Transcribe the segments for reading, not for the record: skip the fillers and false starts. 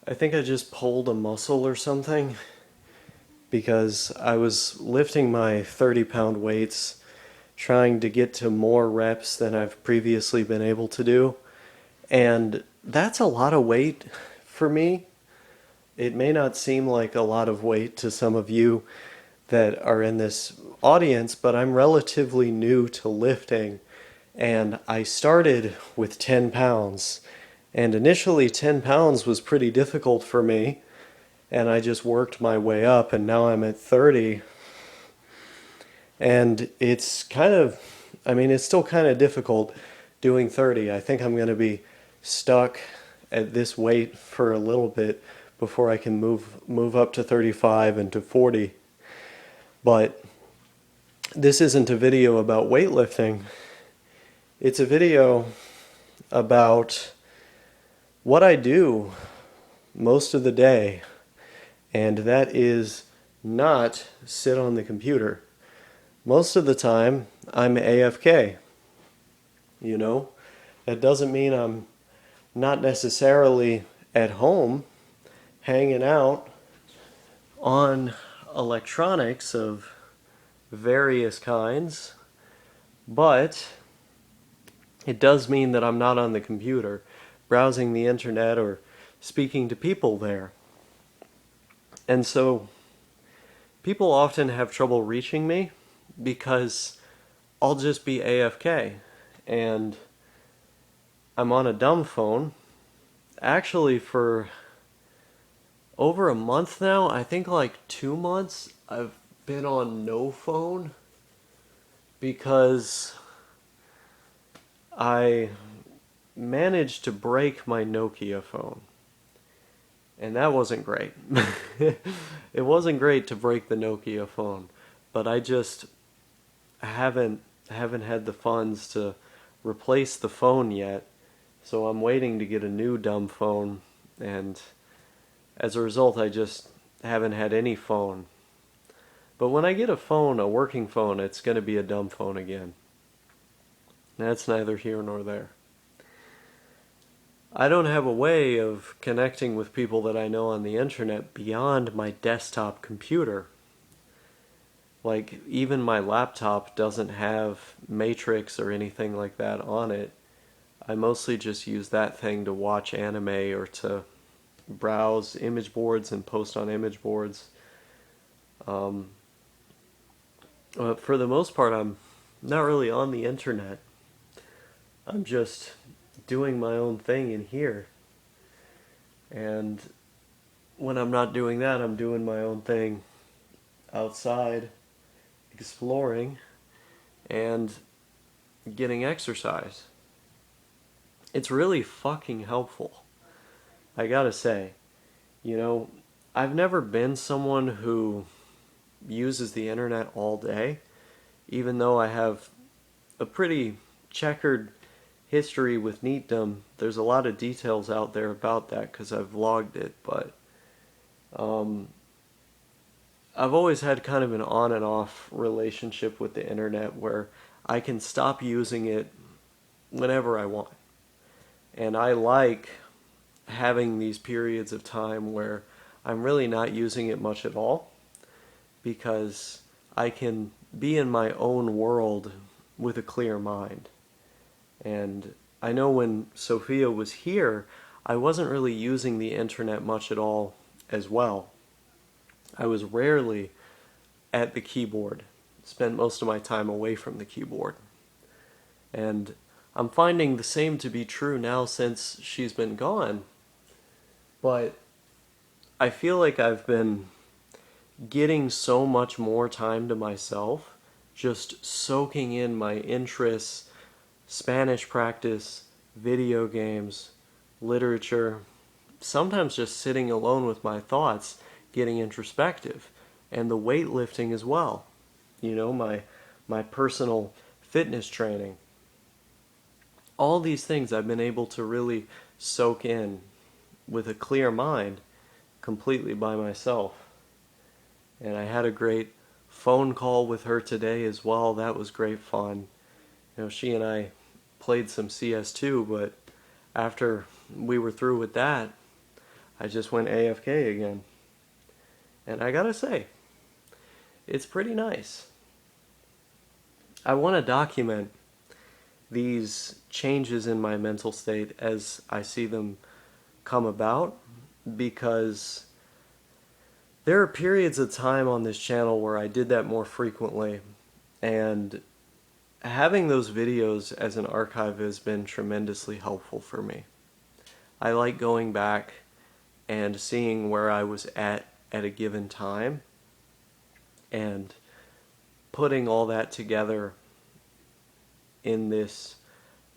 I think I just pulled a muscle or something because I was lifting my 30-pound weights, trying to get to more reps than I've previously been able to do. And that's a lot of weight for me. It may not seem like a lot of weight to some of you that are in this audience, but I'm relatively new to lifting. And I started with 10 pounds. And initially, 10 pounds was pretty difficult for me. And I just worked my way up, and now I'm at 30. And it's still kind of difficult doing 30. I think I'm going to be stuck at this weight for a little bit before I can move up to 35 and to 40. But this isn't a video about weightlifting. It's a video about what I do most of the day, and that is not sit on the computer. Most of the time, I'm AFK. You know, that doesn't mean I'm not necessarily at home hanging out on electronics of various kinds, but it does mean that I'm not on the computer browsing the internet or speaking to people there. And so people often have trouble reaching me because I'll just be AFK and I'm on a dumb phone. Actually, for over a month now, I think like 2 months, I've been on no phone because I managed to break my Nokia phone. And that wasn't great. It wasn't great to break the Nokia phone, but I just haven't had the funds to replace the phone yet. So I'm waiting to get a new dumb phone, and as a result I just haven't had any phone. But when I get a phone, a working phone, it's going to be a dumb phone again. That's neither here nor there. I don't have a way of connecting with people that I know on the internet beyond my desktop computer. Like, even my laptop doesn't have Matrix or anything like that on it. I mostly just use that thing to watch anime or to browse image boards and post on image boards. But for the most part, I'm not really on the internet. I'm just doing my own thing in here. And when I'm not doing that, I'm doing my own thing outside, exploring, and getting exercise. It's really fucking helpful. I gotta say, you know, I've never been someone who uses the internet all day, even though I have a pretty checkered history with neatdom. There's a lot of details out there about that because I've vlogged it, but um, I've always had kind of an on and off relationship with the internet where I can stop using it whenever I want. And I like having these periods of time where I'm really not using it much at all because I can be in my own world with a clear mind. And I know when Sophia was here, I wasn't really using the internet much at all as well. I was rarely at the keyboard, spent most of my time away from the keyboard. And I'm finding the same to be true now since she's been gone. But I feel like I've been getting so much more time to myself, just soaking in my interests, Spanish practice, video games, literature, sometimes just sitting alone with my thoughts, getting introspective, and the weightlifting as well. You know, my personal fitness training. All these things I've been able to really soak in with a clear mind completely by myself. And I had a great phone call with her today as well. That was great fun. You know, she and I played some CS2, but after we were through with that, I just went AFK again. And I gotta say, it's pretty nice. I want to document these changes in my mental state as I see them come about, because there are periods of time on this channel where I did that more frequently, and having those videos as an archive has been tremendously helpful for me. I like going back and seeing where I was at a given time and putting all that together in this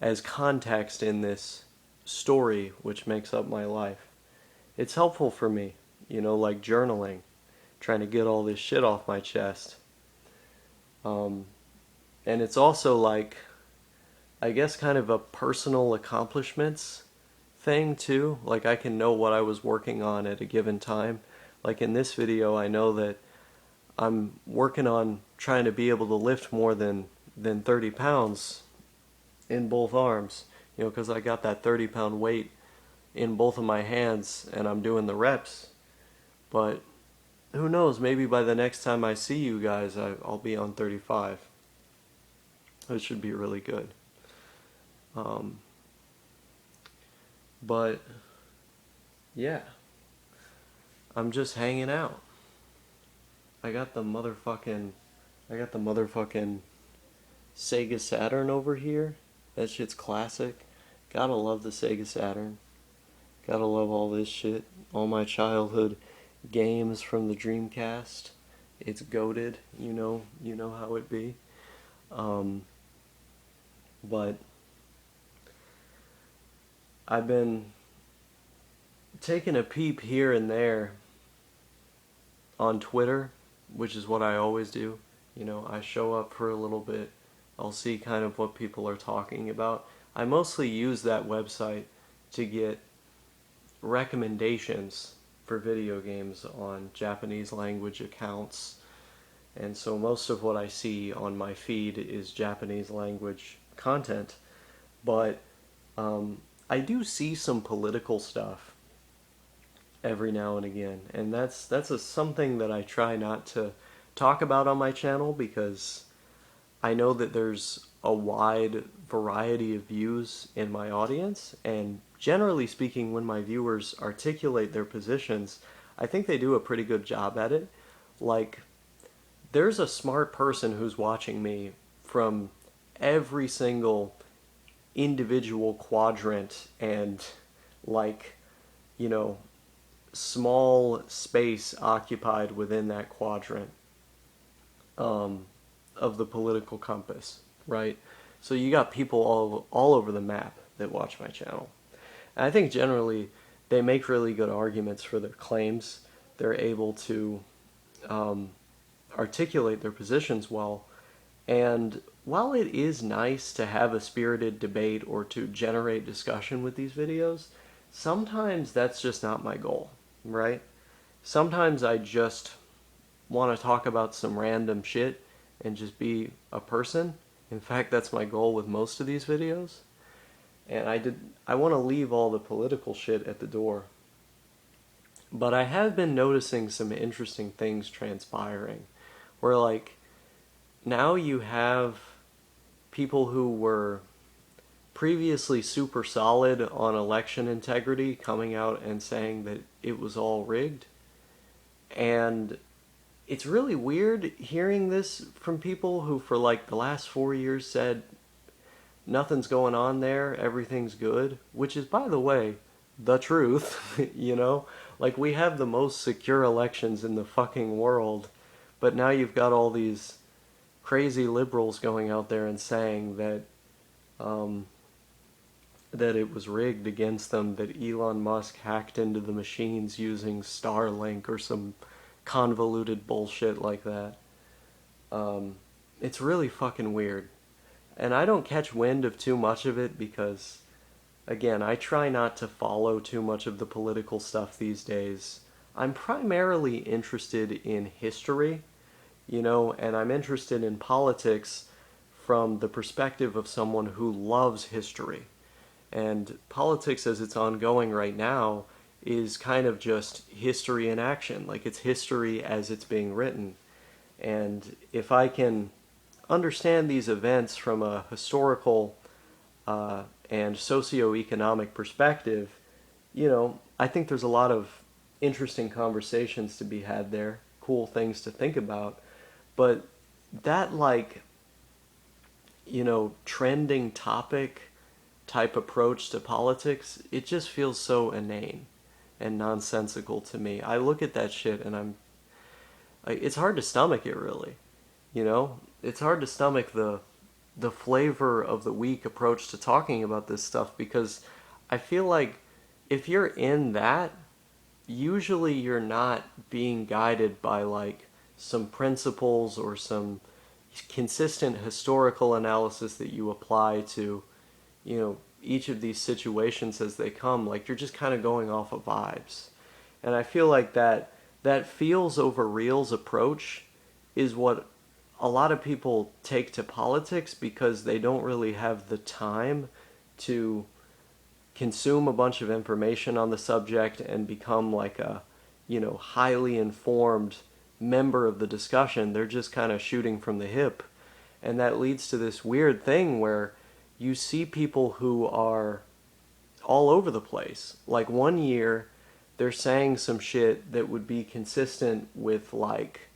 as context in this story which makes up my life. It's helpful for me, like journaling, trying to get all this shit off my chest. And it's also like, I guess, kind of a personal accomplishments thing too. Like, I can know what I was working on at a given time. Like in this video, I know that I'm working on trying to be able to lift more than 30 pounds in both arms, because I got that 30-pound weight in both of my hands and I'm doing the reps. But who knows, maybe by the next time I see you guys, I'll be on 35. It should be really good. But yeah, I'm just hanging out. I got the motherfucking Sega Saturn over here. That shit's classic. Gotta love the Sega Saturn. Gotta love all this shit. All my childhood games from the Dreamcast. It's goated. You know how it be. But I've been taking a peep here and there on Twitter, which is what I always do. I show up for a little bit. I'll see kind of what people are talking about. I mostly use that website to get recommendations for video games on Japanese language accounts. And so most of what I see on my feed is Japanese language content. But I do see some political stuff every now and again. And that's something that I try not to talk about on my channel, because I know that there's a wide variety of views in my audience, and generally speaking, when my viewers articulate their positions, I think they do a pretty good job at it. Like, there's a smart person who's watching me from every single individual quadrant and, like, small space occupied within that quadrant of the political compass, right? So you got people all over the map that watch my channel. And I think generally they make really good arguments for their claims. They're able to articulate their positions well. And while it is nice to have a spirited debate or to generate discussion with these videos, sometimes that's just not my goal, right? Sometimes I just want to talk about some random shit and just be a person. In fact, that's my goal with most of these videos. And I want to leave all the political shit at the door. But I have been noticing some interesting things transpiring, where, like, now you have people who were previously super solid on election integrity coming out and saying that it was all rigged. And it's really weird hearing this from people who for like the last 4 years said nothing's going on there, everything's good, which is, by the way, the truth. Like, we have the most secure elections in the fucking world, but now you've got all these crazy liberals going out there and saying that that it was rigged against them, that Elon Musk hacked into the machines using Starlink or some convoluted bullshit like that. It's really fucking weird. And I don't catch wind of too much of it because, again, I try not to follow too much of the political stuff these days. I'm primarily interested in history, and I'm interested in politics from the perspective of someone who loves history. And politics as it's ongoing right now is kind of just history in action. Like it's history as it's being written. And if I can understand these events from a historical and socioeconomic perspective, I think there's a lot of interesting conversations to be had there, cool things to think about. But that, like, trending topic type approach to politics, it just feels so inane and nonsensical to me. I look at that shit and it's hard to stomach it, really. It's hard to stomach the flavor of the week approach to talking about this stuff, because I feel like if you're in that, usually you're not being guided by like some principles or some consistent historical analysis that you apply to, each of these situations as they come. Like you're just kind of going off of vibes. And I feel like that feels over reals approach is what a lot of people take to politics, because they don't really have the time to consume a bunch of information on the subject and become like a, highly informed member of the discussion. They're just kind of shooting from the hip. And that leads to this weird thing where you see people who are all over the place. Like one year, they're saying some shit that would be consistent with like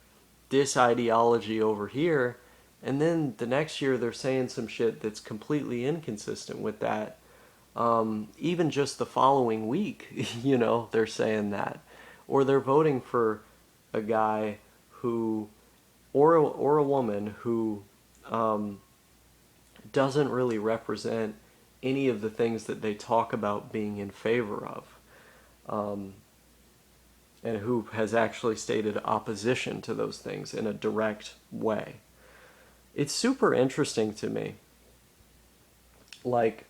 this ideology over here, and then the next year they're saying some shit that's completely inconsistent with that. Even just the following week, they're saying that. Or they're voting for a guy who, or a woman who doesn't really represent any of the things that they talk about being in favor of. And who has actually stated opposition to those things in a direct way. It's super interesting to me, like,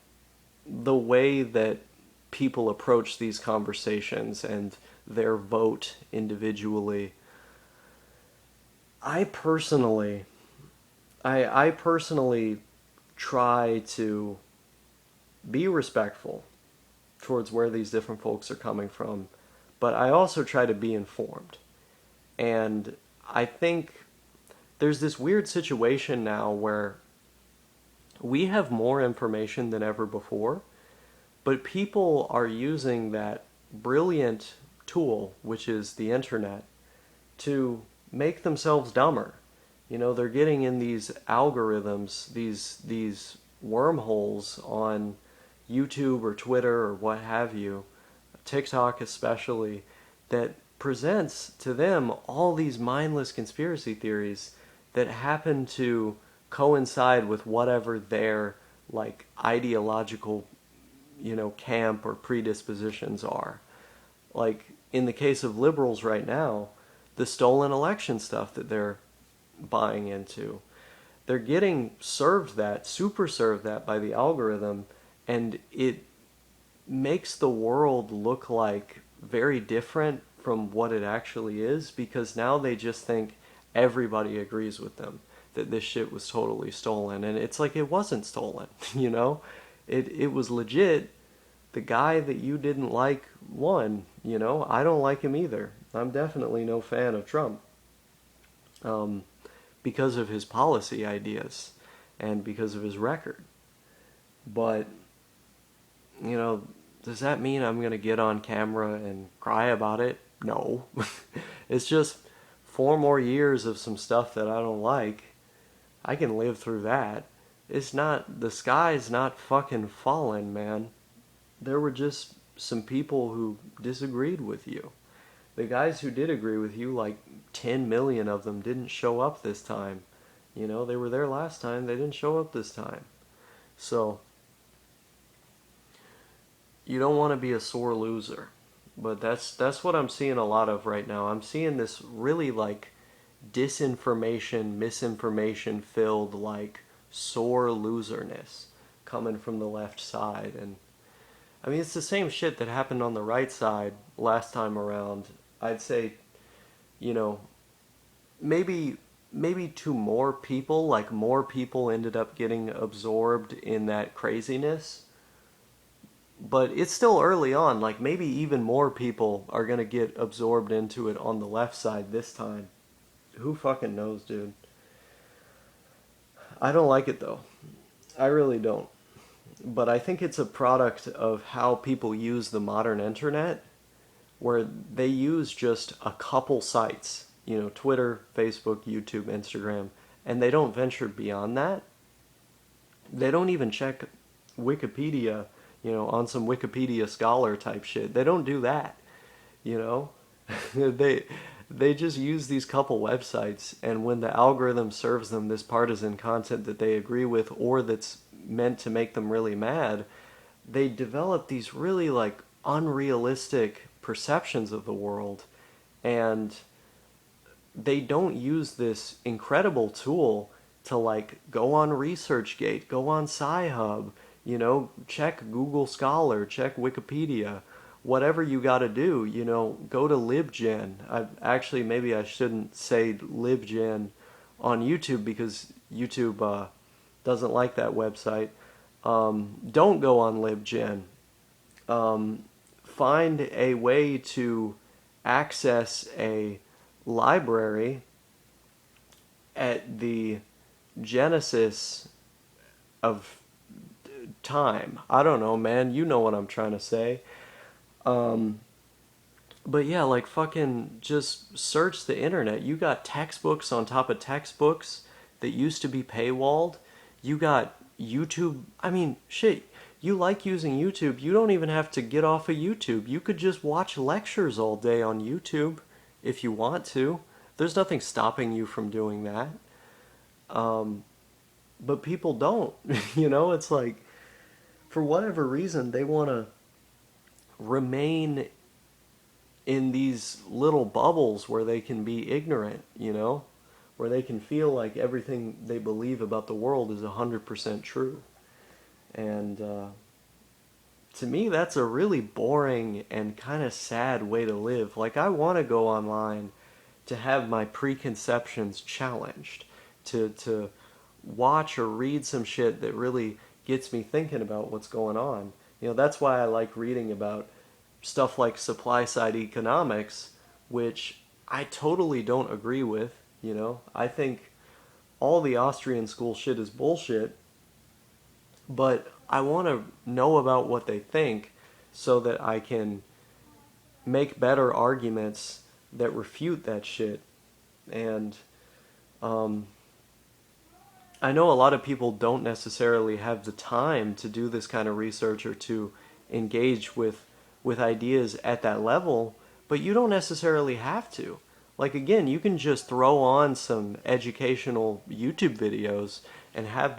the way that people approach these conversations and their vote individually. I personally try to be respectful towards where these different folks are coming from, but I also try to be informed. And I think there's this weird situation now where we have more information than ever before, but people are using that brilliant tool, which is the internet, to make themselves dumber. They're getting in these algorithms, these wormholes on YouTube or Twitter or what have you, TikTok especially, that presents to them all these mindless conspiracy theories that happen to coincide with whatever their like ideological, camp or predispositions are. Like in the case of liberals right now, the stolen election stuff that they're buying into, they're getting super served that by the algorithm, and it makes the world look like very different from what it actually is, because now they just think everybody agrees with them that this shit was totally stolen. And it's like, it wasn't stolen. It was legit. The guy that you didn't like won. I don't like him either. I'm definitely no fan of Trump, because of his policy ideas and because of his record. But does that mean I'm going to get on camera and cry about it? No. It's just 4 more years of some stuff that I don't like. I can live through that. The sky's not fucking falling, man. There were just some people who disagreed with you. The guys who did agree with you, like 10 million of them, didn't show up this time. They were there last time, they didn't show up this time. So, you don't want to be a sore loser. But that's what I'm seeing a lot of right now. I'm seeing this really like disinformation, misinformation filled like sore loserness coming from the left side. And I mean, it's the same shit that happened on the right side last time around. I'd say, maybe to more people, like more people ended up getting absorbed in that craziness. But it's still early on. Like maybe even more people are gonna get absorbed into it on the left side this time. Who fucking knows, dude? I don't like it though. I really don't. But I think it's a product of how people use the modern internet, where they use just a couple sites, Twitter, Facebook, YouTube, Instagram, and they don't venture beyond that. They don't even check Wikipedia, on some Wikipedia scholar type shit. They don't do that, you know? they they just use these couple websites, and when the algorithm serves them this partisan content that they agree with or that's meant to make them really mad, they develop these really like unrealistic perceptions of the world, and they don't use this incredible tool to like go on ResearchGate, go on Sci-Hub, check Google Scholar, check Wikipedia, whatever you got to do, go to LibGen. Maybe I shouldn't say LibGen on YouTube because YouTube doesn't like that website. Don't go on LibGen. Find a way to access a library at the genesis of time. I don't know, man. You know what I'm trying to say. But yeah, like fucking just search the internet. You got textbooks on top of textbooks that used to be paywalled. You got YouTube. I mean, shit. You like using YouTube. You don't even have to get off of YouTube. You could just watch lectures all day on YouTube if you want to. There's nothing stopping you from doing that. But people don't. It's like, for whatever reason, they want to remain in these little bubbles where they can be ignorant, where they can feel like everything they believe about the world is 100% true. And to me, that's a really boring and kind of sad way to live. Like, I want to go online to have my preconceptions challenged, to watch or read some shit that really gets me thinking about what's going on. That's why I like reading about stuff like supply side economics, which I totally don't agree with. I think all the Austrian school shit is bullshit, but I want to know about what they think so that I can make better arguments that refute that shit. And I know a lot of people don't necessarily have the time to do this kind of research or to engage with ideas at that level, but you don't necessarily have to. Like, again, you can just throw on some educational YouTube videos and have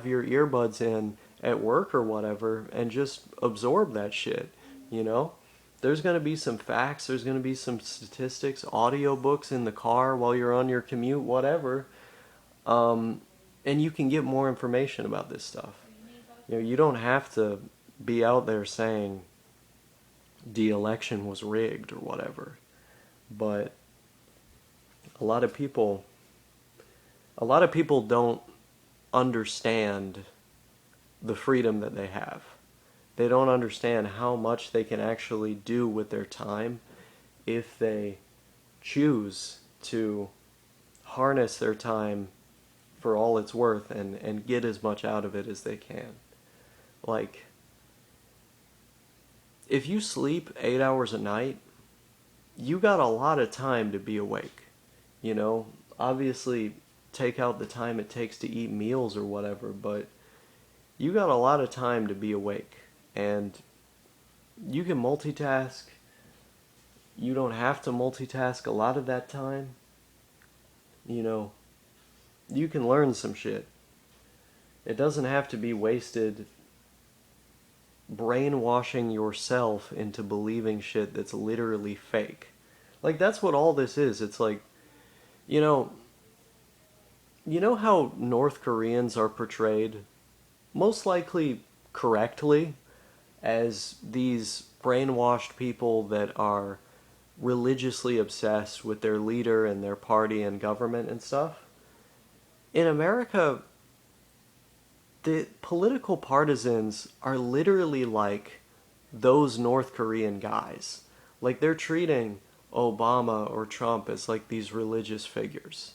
your earbuds in at work or whatever and just absorb that shit. There's going to be some facts, there's going to be some statistics, audiobooks in the car while you're on your commute, whatever. And you can get more information about this stuff. You don't have to be out there saying the election was rigged or whatever. But a lot of people don't understand the freedom that they have. They don't understand how much they can actually do with their time if they choose to harness their time for all it's worth and get as much out of it as they can. Like, if you sleep 8 hours a night, you got a lot of time to be awake. Obviously take out the time it takes to eat meals or whatever, but you got a lot of time to be awake. And you can multitask. You don't have to multitask a lot of that time. You can learn some shit. It doesn't have to be wasted brainwashing yourself into believing shit that's literally fake. Like, that's what all this is. It's like, you know how North Koreans are portrayed, most likely correctly, as these brainwashed people that are religiously obsessed with their leader and their party and government and stuff? In America, the political partisans are literally like those North Korean guys. Like they're treating Obama or Trump as like these religious figures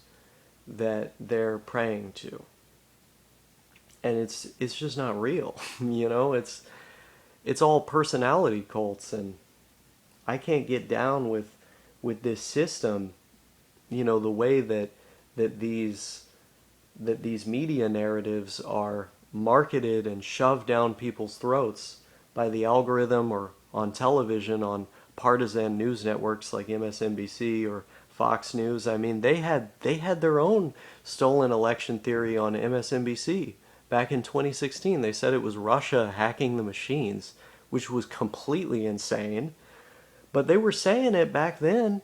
that they're praying to. And it's just not real. You know, it's all personality cults, and I can't get down with this system, you know, the way that these that these media narratives are marketed and shoved down people's throats by the algorithm or on television on partisan news networks like MSNBC or Fox News. I mean, they had their own stolen election theory on MSNBC back in 2016. They said it was Russia hacking the machines, which was completely insane. But they were saying it back then,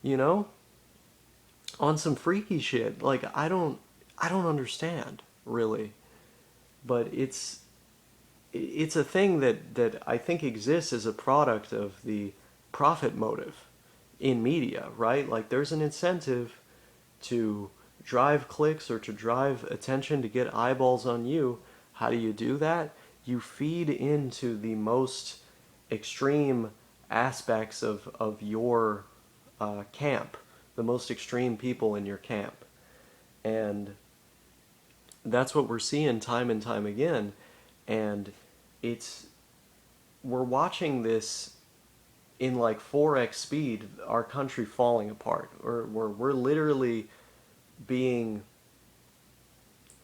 you know, on some freaky shit. Like I don't understand really, but it's a thing that I think exists as a product of the profit motive in media, right? Like there's an incentive to drive clicks or to drive attention to get eyeballs on you. How do you do that? You feed into the most extreme aspects of your camp, the most extreme people in your camp. And that's what we're seeing time and time again. And it's we're watching this in like 4x speed, our country falling apart, or we're literally being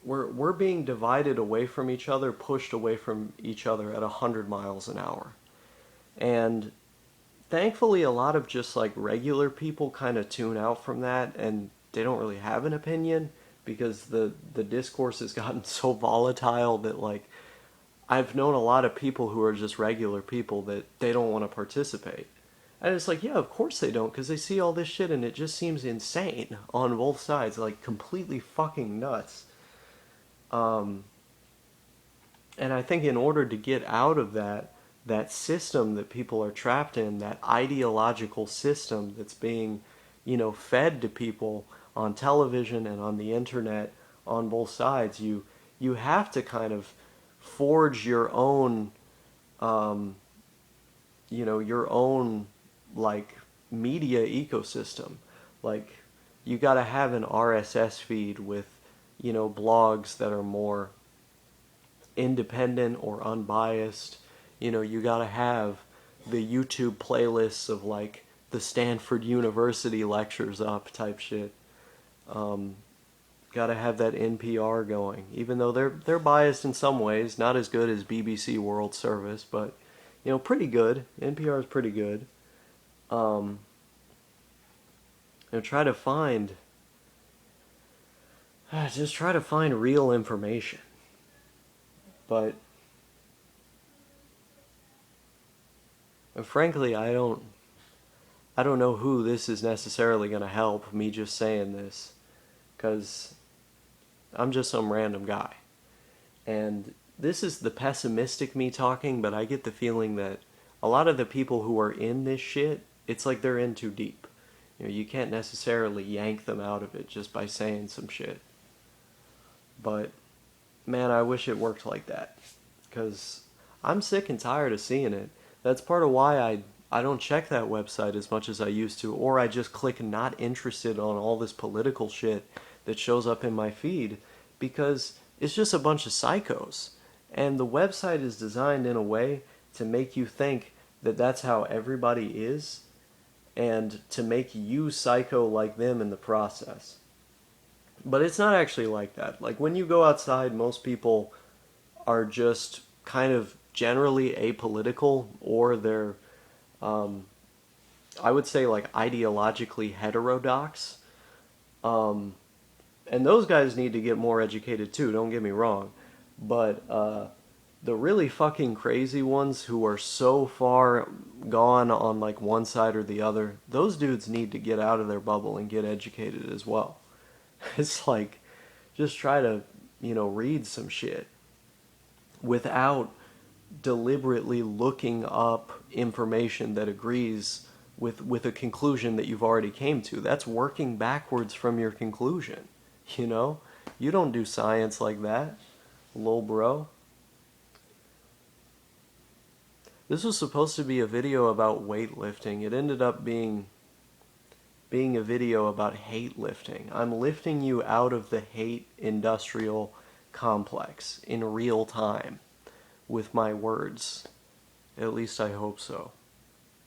we're being divided away from each other, pushed away from each other at 100 miles an hour. And thankfully a lot of just like regular people kind of tune out from that, and they don't really have an opinion because the discourse has gotten so volatile that like I've known a lot of people who are just regular people that they don't want to participate. And it's like, yeah, of course they don't, because they see all this shit and it just seems insane on both sides, like completely fucking nuts. Um, and I think in order to get out of that system that people are trapped in, that ideological system that's being, you know, fed to people on television and on the internet on both sides, you have to kind of forge your own, um, you know, your own like media ecosystem. Like you got to have an RSS feed with, you know, blogs that are more independent or unbiased. You know, you got to have the YouTube playlists of like the Stanford University lectures up type shit. Um, got to have that NPR going, even though they're biased in some ways, not as good as BBC World Service, but you know, pretty good. NPR is pretty good. Um, you know, just try to find real information. But frankly, I don't know who this is necessarily going to help. Me just saying this, because I'm just some random guy. And this is the pessimistic me talking, but I get the feeling that a lot of the people who are in this shit, it's like they're in too deep. You know, you can't necessarily yank them out of it just by saying some shit. But man, I wish it worked like that, because I'm sick and tired of seeing it. That's part of why I don't check that website as much as I used to, or I just click not interested on all this political shit that shows up in my feed, because it's just a bunch of psychos. And the website is designed in a way to make you think that that's how everybody is, and to make you psycho like them in the process. But it's not actually like that. Like when you go outside, most people are just kind of generally apolitical, or they're, um, I would say, like ideologically heterodox. Um, and those guys need to get more educated too, don't get me wrong. But the really fucking crazy ones who are so far gone on like one side or the other, those dudes need to get out of their bubble and get educated as well. It's like, just try to, you know, read some shit without deliberately looking up information that agrees with a conclusion that you've already came to. That's working backwards from your conclusion, you know? You don't do science like that. Lol bro. This was supposed to be a video about weightlifting. It ended up being a video about hate lifting. I'm lifting you out of the hate industrial complex in real time with my words. At least I hope so.